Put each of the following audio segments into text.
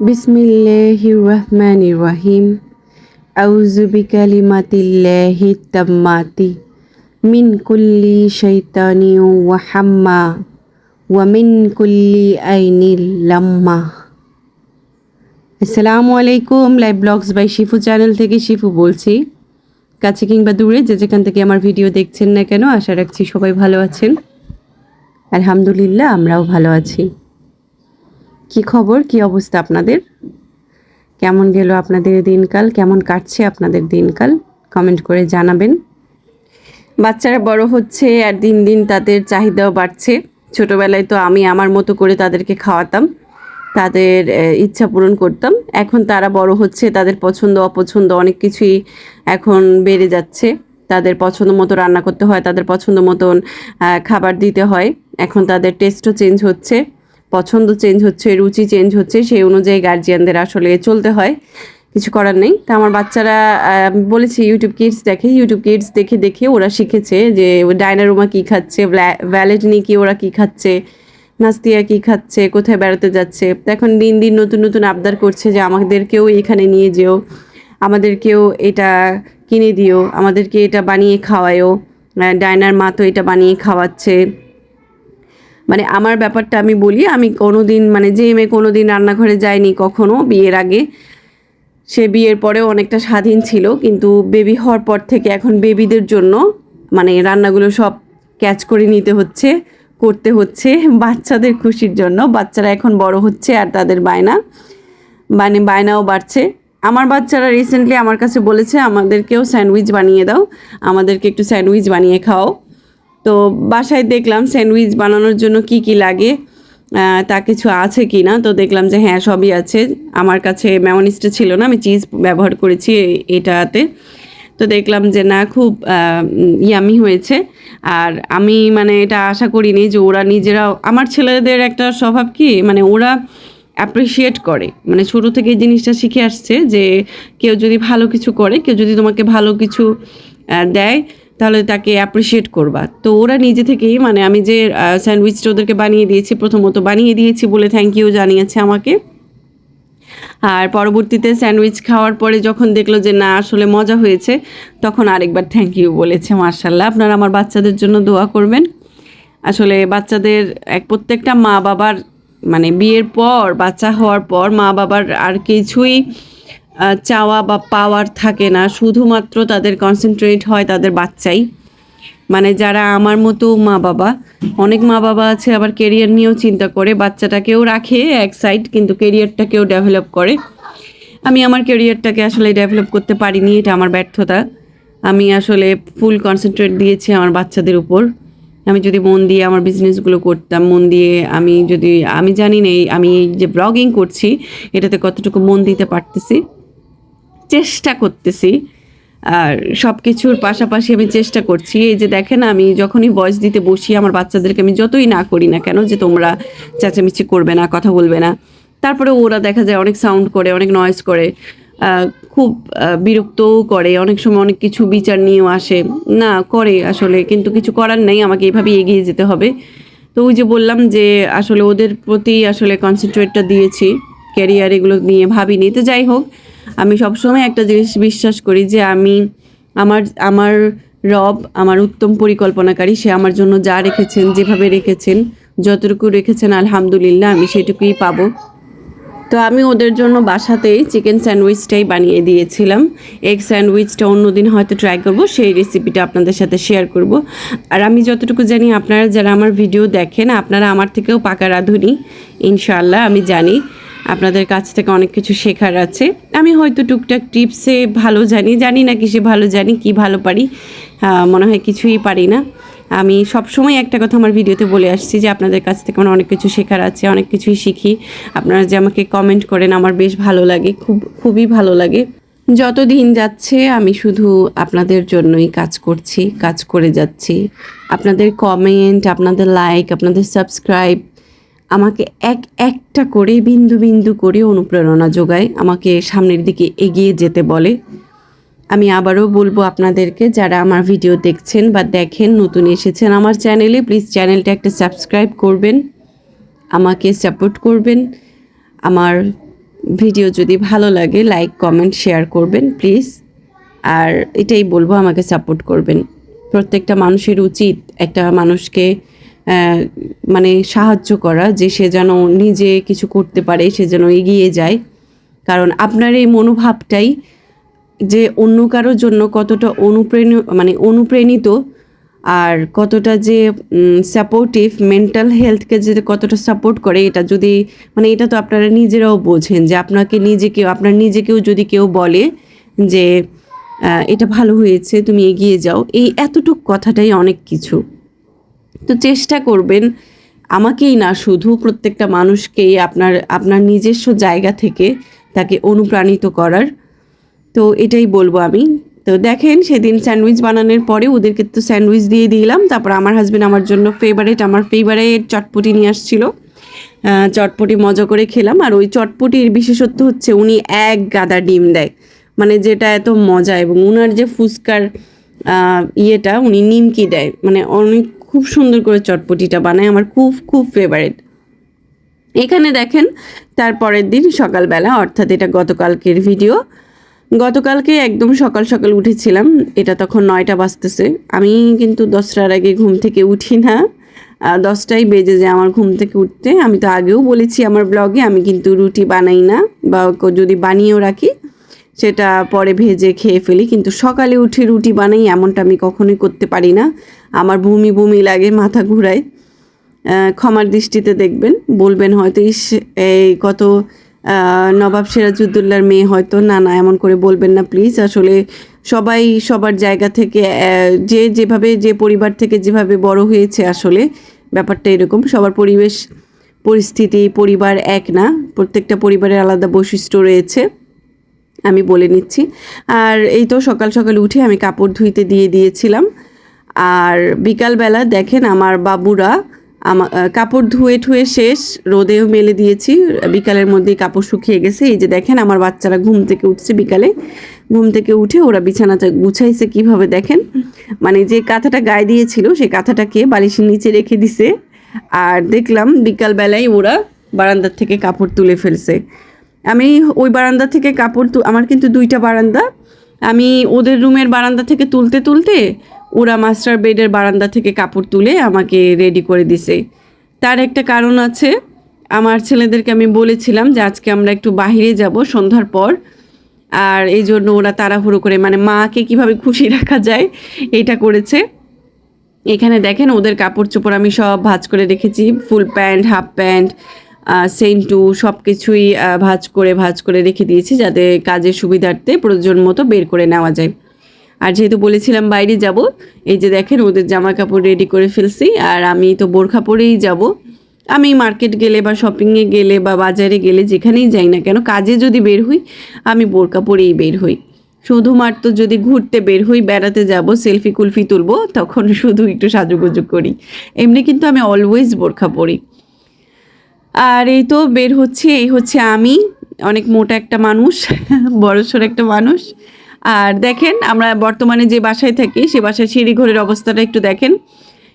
বিসমিল্লাহির রহমানির রহিম। আউযু বিকালিমাতিল্লাহিত তাম্মাতি মিন কুল্লি শাইতানিন ওয়া হাম্মা ওয়া মিন কুল্লি আইনিল লাম্মা। আসসালামু আলাইকুম। Live blogs by Shifu channel থেকে শিফু বলছি। কাছে কিংবা দূরে যে যেখান থেকে আমার ভিডিও দেখছেন না কেন, আশা রাখছি সবাই ভালো আছেন। আলহামদুলিল্লাহ, আমরাও ভালো আছি। কি খবর, কি অবস্থা আপনাদের? কেমন গেল আপনাদের দিনকাল? কেমন কাটছে আপনাদের দিনকাল? কমেন্ট করে জানাবেন। বাচ্চারা বড় হচ্ছে আর দিন দিন তাদের চাহিদাও বাড়ছে। ছোটোবেলায় তো আমি আমার মতো করে তাদেরকে খাওয়াতাম, তাদের ইচ্ছা পূরণ করতাম। এখন তারা বড় হচ্ছে, তাদের পছন্দ অপছন্দ অনেক কিছুই এখন বেড়ে যাচ্ছে। তাদের পছন্দ মতো রান্না করতে হয়, তাদের পছন্দ মতন খাবার দিতে হয়। এখন তাদের টেস্টও চেঞ্জ হচ্ছে, পছন্দ চেঞ্জ হচ্ছে, রুচি চেঞ্জ হচ্ছে। সেই অনুযায়ী গার্জিয়ানদের আসলে চলতে হয়, কিছু করার নেই। তা আমার বাচ্চারা বলেছি ইউটিউব কিডস দেখে, ইউটিউব কিডস দেখে দেখে ওরা শিখেছে যে ডায়নারুমা কী খাচ্ছে, ভ্যালেটনি কি ওরা কী খাচ্ছে, নাস্তিয়া কী খাচ্ছে, কোথায় বেড়াতে যাচ্ছে। তো এখন দিন দিন নতুন নতুন আবদার করছে যে আমাদেরকেও এখানে নিয়ে যেও, আমাদেরকেও এটা কিনে দিও, আমাদেরকে এটা বানিয়ে খাওয়ায়ও। ডায়নার মা তো এটা বানিয়ে খাওয়াচ্ছে। মানে আমার ব্যাপারটা আমি বলি, আমি কোনো দিন মানে যে মেয়ে কোনো দিন রান্নাঘরে যায়নি কখনো বিয়ের আগে, সে বিয়ের পরেও অনেকটা স্বাধীন ছিল, কিন্তু বেবি হওয়ার পর থেকে এখন বেবিদের জন্য মানে রান্নাগুলো সব ক্যাচ করে নিতে হচ্ছে, করতে হচ্ছে বাচ্চাদের খুশির জন্য। বাচ্চারা এখন বড় হচ্ছে আর তাদের বায়নাও বাড়ছে। আমার বাচ্চারা রিসেন্টলি আমার কাছে বলেছে আমাদেরকেও স্যান্ডউইচ বানিয়ে দাও, আমাদেরকে একটু স্যান্ডউইচ বানিয়ে খাও। তো বাসায় দেখলাম স্যান্ডউইচ বানানোর জন্য কি কি লাগে, তা কিছু আছে কি না। তো দেখলাম যে হ্যাঁ, সবই আছে। আমার কাছে মেয়োনিজটা ছিল না, আমি চিজ ব্যবহার করেছি এটাতে। তো দেখলাম যে না, খুব ইয়ামি হয়েছে। আর আমি মানে এটা আশা করিনি যে ওরা নিজেরাও, আমার ছেলেদের একটা স্বভাব কি মানে ওরা অ্যাপ্রিসিয়েট করে, মানে ছোটো থেকে এই জিনিসটা শিখে আসছে যে কেউ যদি ভালো কিছু করে, কেউ যদি তোমাকে ভালো কিছু দেয়, তাহলে তাকে অ্যাপ্রিসিয়েট করবা। তো ওরা নিজে থেকেই মানে আমি যে স্যান্ডউইচটা ওদেরকে বানিয়ে দিয়েছি, প্রথমত বানিয়ে দিয়েছি বলে থ্যাংক ইউ জানিয়েছে আমাকে। আর পরবর্তীতে স্যান্ডউইচ খাওয়ার পরে যখন দেখলো যে না আসলে মজা হয়েছে, তখন আরেকবার থ্যাংক ইউ বলেছে। মার্শাল্লাহ, আপনারা আমার বাচ্চাদের জন্য দোয়া করবেন। আসলে বাচ্চাদের প্রত্যেকটা মা বাবার মানে বিয়ের পর, বাচ্চা হওয়ার পর মা বাবার আর কিছুই চাওয়া বা পাওয়ার থাকে না, শুধুমাত্র তাদের কনসেন্ট্রেট হয় তাদের বাচ্চাই। মানে যারা আমার মতো মা বাবা, অনেক মা বাবা আছে আবার কেরিয়ার নিয়েও চিন্তা করে, বাচ্চাটাকেও রাখে এক সাইড কিন্তু কেরিয়ারটাকেও ডেভেলপ করে। আমি আমার কেরিয়ারটাকে আসলে ডেভেলপ করতে পারিনি, এটা আমার ব্যর্থতা। আমি আসলে ফুল কনসেন্ট্রেট দিয়েছি আমার বাচ্চাদের উপর। আমি যদি মন দিয়ে আমার বিজনেসগুলো করতাম, মন দিয়ে আমি জানি না আমি এই যে ব্লগিং করছি এটাতে কতটুকু মন দিতে পারতেছি, চেষ্টা করতেছি। আর সব কিছুর পাশাপাশি আমি চেষ্টা করছি। এই যে দেখেন, আমি যখনই ভয়েস দিতে বসি আমার বাচ্চাদেরকে আমি যতই না করি না কেন যে তোমরা চেঁচামেচি করবে না, কথা বলবে না, তারপরে ওরা দেখা যায় অনেক সাউন্ড করে, অনেক নয়েজ করে, খুব বিরক্তও করে, অনেক সময় অনেক কিছু বিচার নিয়েও আসে না করে আসলে, কিন্তু কিছু করার নেই, আমাকে এইভাবে এগিয়ে যেতে হবে। তো ওই যে বললাম যে আসলে ওদের প্রতি আসলে কনসেন্ট্রেটটা দিয়েছি, ক্যারিয়ার এগুলো নিয়ে ভাবিনি। তো যাই হোক, আমি সবসময় একটা জিনিস বিশ্বাস করি যে আমার আমার রব আমার উত্তম পরিকল্পনাকারী। সে আমার জন্য যা রেখেছেন, যেভাবে রেখেছেন, যতটুকু রেখেছেন আলহামদুলিল্লাহ আমি সেটুকুই পাবো। তো আমি ওদের জন্য বাসাতেই চিকেন স্যান্ডউইচটাই বানিয়ে দিয়েছিলাম। এগ স্যান্ডউইচটা অন্যদিন হয়তো ট্রাই করব, সেই রেসিপিটা আপনাদের সাথে শেয়ার করব। আর আমি যতটুকু জানি, আপনারা যারা আমার ভিডিও দেখেন আপনারা আমার থেকেও পাকা রাঁধুনি ইনশাআল্লাহ। আমি জানি আপনাদের কাছ থেকে অনেক কিছু শেখার আছে। আমি হয়তো টুকটাক টিপসে ভালো জানি না কিসে ভালো জানি, কি ভালো পারি, মনে হয় কিছুই পারি না। আমি সবসময় একটা কথা আমার ভিডিওতে বলে আসছি যে আপনাদের কাছ থেকে আমার অনেক কিছু শেখার আছে, অনেক কিছুই শিখি। আপনারা যে আমাকে কমেন্ট করেন আমার বেশ ভালো লাগে, খুবই ভালো লাগে। যত দিন যাচ্ছে আমি শুধু আপনাদের জন্যই কাজ করে যাচ্ছি। আপনাদের কমেন্ট, আপনাদের লাইক, আপনাদের সাবস্ক্রাইব আমাকে একটা করে বিন্দু বিন্দু করে অনুপ্রেরণা যোগায়, আমাকে সামনের দিকে এগিয়ে যেতে বলে। আমি আবারও বলবো আপনাদেরকে, যারা আমার ভিডিও দেখছেন বা দেখেন, নতুন এসেছেন আমার চ্যানেলে, প্লিজ চ্যানেলটা একটা সাবস্ক্রাইব করবেন, আমাকে সাপোর্ট করবেন, আমার ভিডিও যদি ভালো লাগে লাইক কমেন্ট শেয়ার করবেন প্লিজ। আর এটাই বলবো, আমাকে সাপোর্ট করবেন। প্রত্যেকটা মানুষের উচিত একটা মানুষকে মানে সাহায্য করা, যে সে যেন নিজে কিছু করতে পারে, সে যেন এগিয়ে যায়। কারণ আপনার এই মনোভাবটাই যে অন্য কারোর জন্য কতটা অনুপ্রাণিত আর কতটা যে সাপোর্টিভ, মেন্টাল হেলথকে যে কতটা সাপোর্ট করে, এটা যদি এটা তো আপনারা নিজেরাও বোঝেন যে আপনার নিজেকেও যদি কেউ বলে যে এটা ভালো হয়েছে, তুমি এগিয়ে যাও, এই এতটুক কথাটাই অনেক কিছু। তো চেষ্টা করবেন আমাকেই না, শুধু প্রত্যেকটা মানুষকেই আপনার নিজস্ব জায়গা থেকে তাকে অনুপ্রাণিত করার। তো এটাই বলবো আমি। তো দেখেন, সেদিন স্যান্ডউইচ বানানোর পরে ওদেরকে তো স্যান্ডউইচ দিয়ে দিলাম। তারপর আমার হাজব্যান্ড আমার জন্য আমার ফেভারিট চটপটি নিয়ে আসছিল। চটপটি মজা করে খেলাম। আর ওই চটপটির বিশেষত্ব হচ্ছে উনি এক গাদা ডিম দেয়, যেটা এত মজা। এবং উনার যে ফুচকার ইয়েটা, উনি নিমকি দেয়, অনেক খুব সুন্দর করে চটপটিটা বানায়, আমার খুব খুব ফেভারিট। এখানে দেখেন, তারপরের দিন সকালবেলা, অর্থাৎ এটা গতকালকের ভিডিও। গতকালকে একদম সকাল সকাল উঠেছিলাম, এটা তখন 9টা বাজতেছে। আমি কিন্তু 10টার আগে ঘুম থেকে উঠি না, 10টাই বেজে যায় আমার ঘুম থেকে উঠতে। আমি তো আগেও বলেছি আমার ব্লগে, আমি কিন্তু রুটি বানাই না, বা যদি বানিয়েও রাখি সেটা পরে ভেজে খেয়ে ফেলি। কিন্তু সকালে উঠে রুটি বানাই এমনটা আমি কখনোই করতে পারি না। আমার বমি লাগে, মাথা ঘুরায়। ক্ষমার দৃষ্টিতে দেখবেন, বলবেন হয়তো এই কত নবাব সিরাজউদ্দৌলার মেয়ে, হয়তো না এমন করে বলবেন না প্লিজ। আসলে সবাই সবার জায়গা থেকে, যেভাবে যে পরিবার থেকে যেভাবে বড় হয়েছে, আসলে ব্যাপারটা এরকম। সবার পরিস্থিতি পরিবার এক না, প্রত্যেকটা পরিবারের আলাদা বৈশিষ্ট্য রয়েছে, আমি বলে নিচ্ছি। আর এই তো সকাল সকাল উঠে আমি কাপড় ধুইতে দিয়েছিলাম। আর বিকালবেলা দেখেন আমার বাবুরা কাপড় ধুয়ে শেষ, রোদেও মেলে দিয়েছি, বিকালের মধ্যেই কাপড় শুকিয়ে গেছে। এই যে দেখেন আমার বাচ্চারা ঘুম থেকে উঠছে, বিকালে ঘুম থেকে উঠে ওরা বিছানাটা গুছাইছে কিভাবে দেখেন। যে কাঁথাটা গায়ে দিয়েছিল সেই কাঁথাটাকে বালিশের নিচে রেখে দিছে। আর দেখলাম বিকালবেলায় ওরা বারান্দার থেকে কাপড় তুলে ফেলছে। আমি ওই বারান্দা থেকে আমার কিন্তু 2টা বারান্দা, আমি ওদের রুমের বারান্দা থেকে তুলতে ওরা মাস্টার বেডের বারান্দা থেকে কাপড় তুলে আমাকে রেডি করে দিছে। তার একটা কারণ আছে, আমার ছেলেদেরকে আমি বলেছিলাম যে আজকে আমরা একটু বাহিরে যাব সন্ধ্যার পর, আর এই জন্য ওরা তাড়াহুড়ো করে মাকে কিভাবে খুশি রাখা যায় এটা করেছে। এখানে দেখেন ওদের কাপড় চোপড় আমি সব ভাঁজ করে রেখেছি, full pant, half pant, Sentu সব কিছুই ভাঁজ করে রেখে দিয়েছি, যাতে কাজের সুবিধার্থে প্রয়োজন মতো বের করে নেওয়া যায়। আর যেহেতু বলেছিলাম বাইরে যাব, এই যে দেখেন ওদের জামা কাপড় রেডি করে ফেলছি। আর আমি তো বোরখা পরেই যাব। আমি মার্কেট গেলে বা শপিংয়ে গেলে বা বাজারে গেলে, যেখানেই যাই না কেন, কাজে যদি বের হই আমি বোরখা পরেই বের হই। শুধুমাত্র যদি ঘুরতে বের হই, বেড়াতে যাব, সেলফি কুলফি তুলবো, তখন শুধু একটু সাজুগুজু করি। এমনি কিন্তু আমি অলওয়েজ বোরখা পরি। আর এই তো বের হচ্ছে, এই হচ্ছে আমি, অনেক মোটা একটা মানুষ, বড়সড় একটা মানুষ। আর দেখেন আমরা বর্তমানে যে বাসায় থাকি সে বাসায় সিঁড়িঘরের অবস্থাটা একটু দেখেন।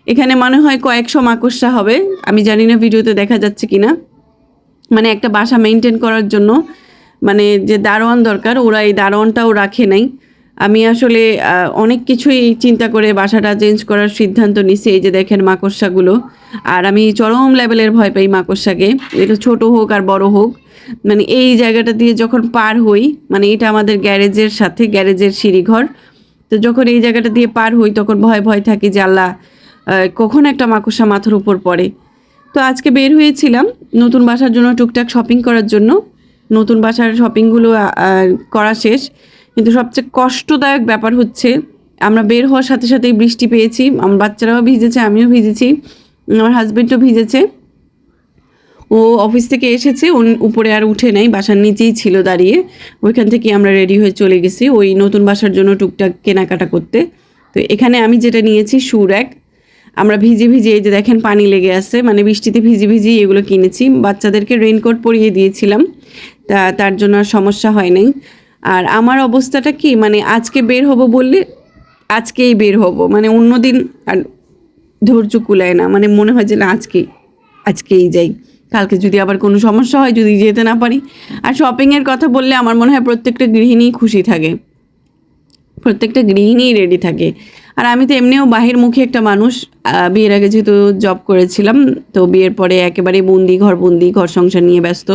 এখানে মনে হয় কয়েকশো মাকড়সা হবে, আমি জানি না ভিডিওতে দেখা যাচ্ছে কিনা। একটা বাসা মেনটেন করার জন্য যে দারোয়ান দরকার, ওরা এই দারোয়ানটাও রাখে নাই। আমি আসলে অনেক কিছুই চিন্তা করে বাসাটা চেঞ্জ করার সিদ্ধান্ত নিছি। এই যে দেখেন মাকড়সাগুলো, আর আমি চরম লেভেলের ভয় পাই মাকড়সাকে, এটা ছোট হোক আর বড় হোক। এই জায়গাটা দিয়ে যখন পার হই, এটা আমাদের গ্যারেজের সিঁড়িঘর, তো যখন এই জায়গাটা দিয়ে পার হই তখন ভয় থাকি যে আল্লাহ কখন একটা মাকড়সা মাথার উপর পড়ে। তো আজকে বের হয়েছিলাম নতুন বাসার জন্য টুকটাক শপিং করার জন্য। নতুন বাসার শপিংগুলো করা শেষ, কিন্তু সবচেয়ে কষ্টদায়ক ব্যাপার হচ্ছে আমরা বের হওয়ার সাথে সাথেই বৃষ্টি পেয়েছি। আমার বাচ্চারাও ভিজেছে, আমিও ভিজেছি, আমার হাজব্যান্ডও ভিজেছে। ও অফিস থেকে এসেছে, উপরে আর উঠে নাই, বাসার নিচেই ছিল দাঁড়িয়ে। ওইখান থেকে আমরা রেডি হয়ে চলে গেছি ওই নতুন বাসার জন্য টুকটাক কেনাকাটা করতে। তো এখানে আমি যেটা নিয়েছি শু র্যাক। আমরা ভিজে এই যে দেখেন পানি লেগে আছে, বৃষ্টিতে ভিজে এগুলো কিনেছি। বাচ্চাদেরকে রেইনকোট পরিয়ে দিয়েছিলাম, তার জন্য আর সমস্যা হয় নাই। আর আমার অবস্থাটা কি, আজকে বের হব বললে আজকেই বের হব, অন্য দিন আর ধৈর্য কুলায় না, মনে হয় যে না আজকেই যাই। কালকে যদি আবার কোনো সমস্যা হয়, যদি যেতে না পারি। আর শপিংয়ের কথা বললে আমার মনে হয় প্রত্যেকটা গৃহিণী খুশি থাকে, প্রত্যেকটা গৃহিণীই রেডি থাকে। আর আমি তো এমনিও বাহিরমুখী একটা মানুষ, বিয়ের আগে যেহেতু জব করেছিলাম, তো বিয়ের পরে একেবারে বন্দি ঘর সংসার নিয়ে ব্যস্ত।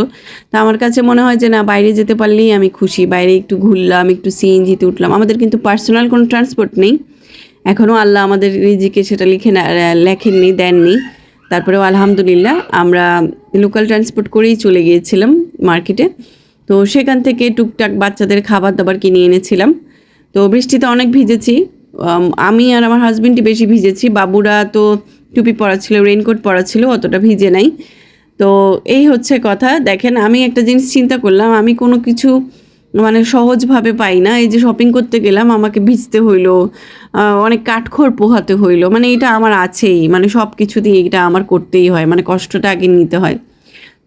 তো আমার কাছে মনে হয় যে না, বাইরে যেতে পারলেই আমি খুশি। বাইরে একটু ঘুরলাম, একটু সিএনজিতে উঠলাম। আমাদের কিন্তু পার্সোনাল কোনো ট্রান্সপোর্ট নেই এখনও, আল্লাহ আমাদের রিজিকে সেটা লেখেননি, দেননি। তারপরেও আলহামদুলিল্লাহ আমরা লোকাল ট্রান্সপোর্ট করেই চলে গিয়েছিলাম মার্কেটে। তো সেখান থেকে টুকটাক বাচ্চাদের খাবার দাবার কিনে এনেছিলাম। তো বৃষ্টিতে অনেক ভিজেছি, আমি আর আমার হাজবেন্ডই বেশি ভিজেছি। বাবুরা তো টুপি পরা ছিল, রেইনকোট পরা ছিল, অতটা ভিজে নাই। তো এই হচ্ছে কথা। দেখেন, আমি একটা জিনিস চিন্তা করলাম, আমি কোনো কিছু মানে সহজভাবে পাই না। এই যে শপিং করতে গেলাম, আমাকে ভিজতে হইলো, অনেক কাঠখড় পোহাতে হইলো, মানে এটা আমার আছেই, মানে সব কিছুতেই এটা আমার করতেই হয়, মানে কষ্টটা আগে নিতে হয়।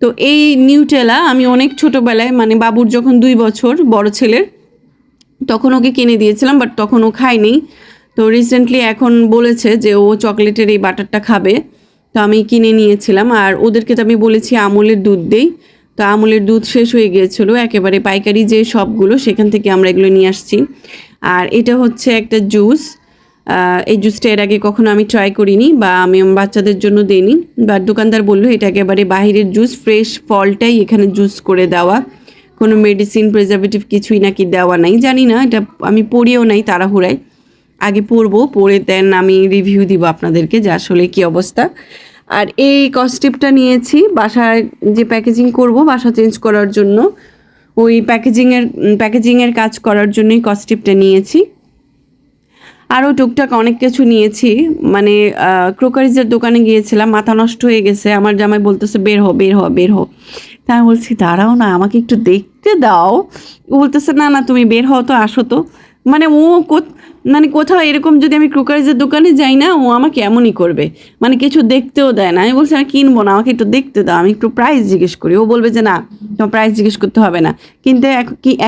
তো এই নিউটেলা আমি অনেক ছোটোবেলায়, মানে বাবুর যখন 2 বছর বড় ছেলের, তখন ওকে কিনে দিয়েছিলাম, বাট তখন ও খায়নি। তো রিসেন্টলি এখন বলেছে যে ও চকলেটের এই বাটারটা খাবে, তো আমি কিনে নিয়েছিলাম। আর ওদেরকে তো আমি বলেছি আমুলের দুধ দেই, তো আমুলের দুধ শেষ হয়ে গিয়েছিলো একেবারে, পাইকারি যে সবগুলো সেখান থেকে আমরা এগুলো নিয়ে আসছি। আর এটা হচ্ছে একটা জুস, এই জুসটা এর আগে কখনো আমি ট্রাই করিনি বা আমি আমার বাচ্চাদের জন্য দিইনি, বাট দোকানদার বললো এটা একেবারে বাহিরের জুস, ফ্রেশ ফলটাই এখানে জুস করে দেওয়া, কোনো মেডিসিন প্রিজারভেটিভ কিছুই নাকি দেওয়া নাই। জানি না, এটা আমি পড়িও নাই তাড়াহুড়ায়, আগে পড়বো, পড়ে দেন আমি রিভিউ দিব আপনাদেরকে যে আসলে কী অবস্থা। আর এই কস্টিপটা নিয়েছি বাসায় যে প্যাকেজিং করব, বাসা চেঞ্জ করার জন্য, ওই প্যাকেজিংয়ের কাজ করার জন্যই কস্টিপটা নিয়েছি। আরও টুকটাক অনেক কিছু নিয়েছি, মানে ক্রোকারিজের দোকানে গিয়েছিলাম, মাথা নষ্ট হয়ে গেছে। আমার জামাই বলতেছে বের হ বের হ বের হ, তা আমি বলছি দাঁড়াও না, আমাকে একটু দেখতে দাও। ও বলতেছে না না, তুমি বের হও তো, আসো তো। মানে ও মানে কোথাও এরকম যদি আমি ক্রোকারিজের দোকানে যাই না, ও আমাকে এমনই করবে, মানে কিছু দেখতেও দেয় না। আমি বলছি আমি কিনবো না, আমাকে একটু দেখতে দাও, আমি একটু প্রাইস জিজ্ঞেস করি। ও বলবে যে না, তোমার প্রাইস জিজ্ঞেস করতে হবে না, কিন্তু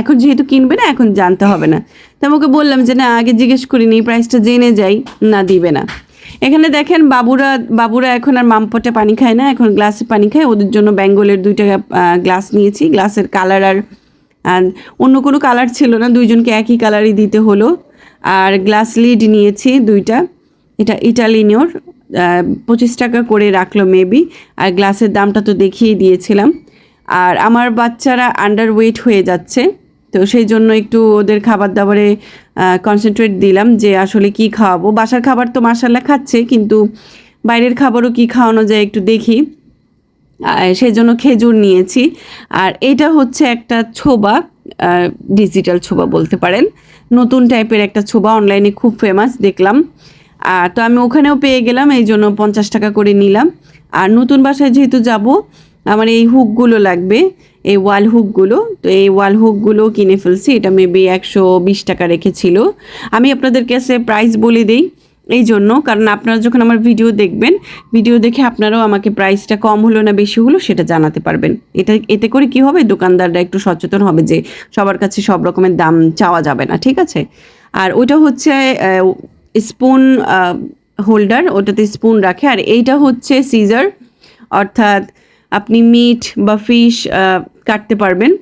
এখন যেহেতু কিনবে না, এখন জানতে হবে না। তা আমাকে বললাম যে না, আগে জিজ্ঞেস করিনি, প্রাইসটা জেনে যাই, না দিবে না। এখানে দেখেন বাবুরা এখন আর মামপটে পানি খায় না, এখন গ্লাসে পানি খায়। ওদের জন্য বেঙ্গলের 2টা গ্লাস নিয়েছি। গ্লাসের কালার আর অন্য কোনো কালার ছিল না, দুইজনকে একই কালারই দিতে হলো। আর গ্লাস লিড নিয়েছি 2টা, এটা ইটালিনোর, 25 টাকা করে রাখলো মেবি। আর গ্লাসের দামটা তো দেখিয়ে দিয়েছিলাম। আর আমার বাচ্চারা আন্ডার ওয়েট হয়ে যাচ্ছে, তো সেই জন্য একটু ওদের খাবার দাবারে কনসেন্ট্রেট দিলাম যে আসলে কি খাওয়াবো। বাসার খাবার তো মাশাআল্লাহ খাচ্ছে, কিন্তু বাইরের খাবারও কি খাওয়ানো যায় একটু দেখি, সেই জন্য খেজুর নিয়েছি। আর এটা হচ্ছে একটা ছোবা, ডিজিটাল ছোবা বলতে পারেন, নতুন টাইপের একটা ছোবা, অনলাইনে খুব ফেমাস দেখলাম। তো আমি ওখানেও পেয়ে গেলাম, এই জন্য 50 টাকা করে নিলাম। আর নতুন বাসায় যেহেতু যাব, আমার এই হুকগুলো লাগবে, এই ওয়াল হুকগুলো, তো এই ওয়াল হুকগুলো কিনে ফেলছি। এটা মেবি 120 টাকা রেখেছিল। আমি আপনাদের কাছে প্রাইস বলে দিই এই জন্য, কারণ আপনারা যখন আমার ভিডিও দেখবেন, ভিডিও দেখে আপনারাও আমাকে প্রাইসটা কম হলো না বেশি হলো সেটা জানাতে পারবেন। এতে করে কি হবে, দোকানদাররা একটু সচেতন হবে যে সবার কাছে সব রকমের দাম চাওয়া যাবে না, ঠিক আছে। আর ওইটা হচ্ছে স্পুন হোল্ডার, ওটাতে স্পুন রাখে। আর এইটা হচ্ছে সিজার, অর্থাৎ আপনি মিট বা ফিশ কাটতে পারবেন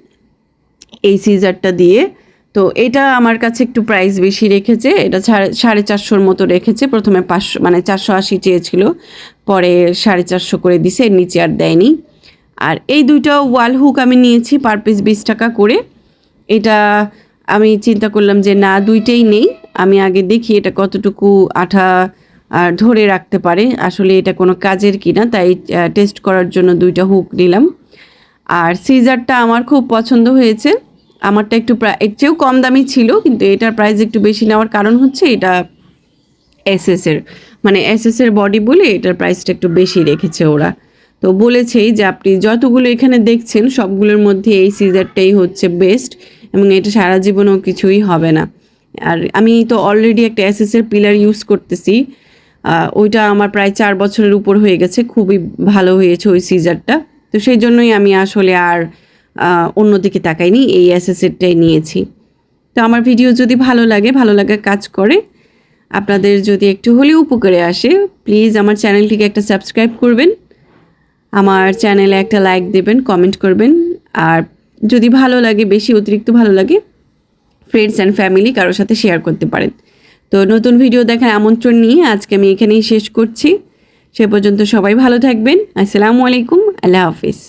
এই সিজারটা দিয়ে। তো এটা আমার কাছে একটু প্রাইস বেশি রেখেছে, এটা 450 মতো রেখেছে। প্রথমে 500 মানে 480 চেয়েছিল, পরে 450 করে দিছে, এর নিচে আর দেয়নি। আর এই 2টা ওয়াল হুক আমি নিয়েছি পার পিস 20 টাকা করে। এটা আমি চিন্তা করলাম যে না, 2টাই নেই, আমি আগে দেখি এটা কতটুকু আঠা ধরে রাখতে পারে, আসলে এটা কোনো কাজের কিনা, তাই টেস্ট করার জন্য 2টা হুক নিলাম। আর সিজারটা আমার খুব পছন্দ হয়েছে, আমারটা একটু এর চেয়েও কম দামি ছিল, কিন্তু এটার প্রাইস একটু বেশি নেওয়ার কারণ হচ্ছে এটা এসএসের, মানে এসএসের বডি বলে এটার প্রাইসটা একটু বেশি রেখেছে ওরা। তো বলেছেই যে আপনি যতগুলো এখানে দেখছেন সবগুলোর মধ্যে এই সিজারটাই হচ্ছে বেস্ট, এবং এটা সারা জীবনেও কিছুই হবে না। আর আমি তো অলরেডি একটা এসএসের পিলার ইউজ করতেছি, ওইটা আমার প্রায় 4 বছরের উপর হয়ে গেছে, খুবই ভালো হয়েছে ওই সিজারটা। তো সেই জন্যই আমি আসলে আর অন্যদিকে তাকাইনি, এই এসএসেরটাই নিয়েছি। তো আমার ভিডিও যদি ভালো লাগা কাজ করে, আপনাদের যদি একটু হলেও উপকারে আসে, প্লিজ আমার চ্যানেলটিকে একটা সাবস্ক্রাইব করবেন। আমার চ্যানেলে একটা লাইক দেবেন, কমেন্ট করবেন। আর যদি ভালো লাগে, বেশি অতিরিক্ত ভালো লাগে, ফ্রেন্ডস অ্যান্ড ফ্যামিলি কারোর সাথে শেয়ার করতে পারেন। তো নতুন ভিডিও দেখার আমন্ত্রণ নিয়ে আজকে আমি এখানেই শেষ করছি। সে পর্যন্ত সবাই ভালো থাকবেন। আসসালামু আলাইকুম, আল্লাহ হাফিজ।